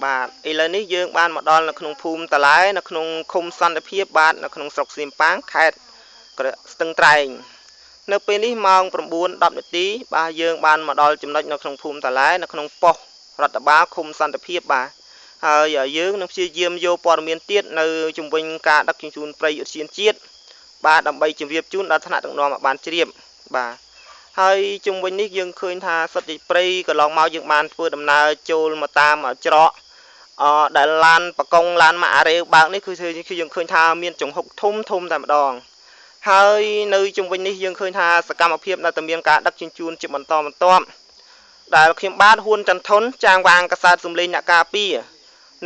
បាទឥឡូវនេះយើងបានមកដល់នៅក្នុងភូមិតាឡែនៅក្នុងឃុំសន្តិភាពបាទនៅក្នុងស្រុកសៀមប៉ាងខេត្តស្ទឹងត្រែងនៅពេលនេះម៉ោង 9:10 នាទីបាទយើងបានមកដល់ចំណុចនៅក្នុងភូមិតាឡែនៅក្នុងប៉ុស្តិ៍រដ្ឋបាលឃុំសន្តិភាពបាទហើយយើងនឹងព្យាយាមយកព័ត៌មានទៀតនៅជំវិញការដឹកជញ្ជូនព្រៃឧទ្យានជាតិបាទដើម្បីជម្រាបជូនដល់ថ្នាក់ដឹកនាំឲ្យបានជ្រាបបាទហើយជុំវិញនេះយើងឃើញថាសិទ្ធិព្រៃកន្លងមកយើងបានធ្វើដំណើរចូលមកតាមច្រកដែលឡានបកុងឡានម៉ាក់អារ៉េវបើកនេះគឺយើងឃើញថាមានចង្ហុកធំតែម្ដងហើយនៅជុំវិញនេះយើងឃើញថាសកម្មភាពនៅតែមានការដឹកជញ្ជូនជាបន្តបន្ទាប់ដែលខ្ញុំបាទហ៊ួនចន្ទថុនចាងវាងកាសែតសំឡេងអ្នកការពារ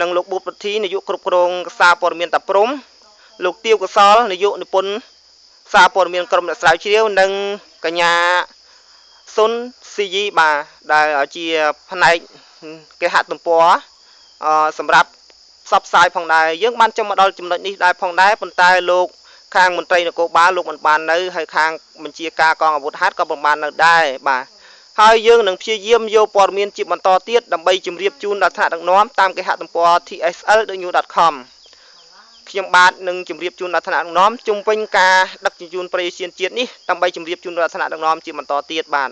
និងលោកប៊ូប្រធីនាយកគ្រប់គ្រងសារព័ត៌មានតាព្រំលោកទាវកសលនាយកនិពន្ធសារព័ត៌មានក្រុមអ្នកស្រាវជ្រាវនិងកញ្ញាសុនស៊ីយីបាទដែលជាផ្នែកគេហទំព័រសម្រាប់ផ្សព្វផ្សាយផងដែរយើងបានចុះមកដល់ចំណុចនេះដែរផងដែរប៉ុន្តែលោកខាងមន្ត្រីនគរបាលលោកមិនបាននៅហើយខាងបញ្ជាការកងអាវុធហត្ថក៏មិនបាននៅដែរបាទហើយយើងនឹងព្យាយាមយកព័ត៌មានជាបន្តទៀតដើម្បីជម្រាបជូនដល់ថ្នាក់ដឹកនាំតាមគេហទំព័រ tsl.new.com ខ្ញុំបាទនឹងជម្រាបជូនដល់ថ្នាក់ដឹកនាំជុំវិញការដឹកជញ្ជូនព្រៃឧទ្យានជាតិនេះដើម្បីជម្រាបជូនដល់ថ្នាក់ដឹកនាំជាបន្តទៀតបាទ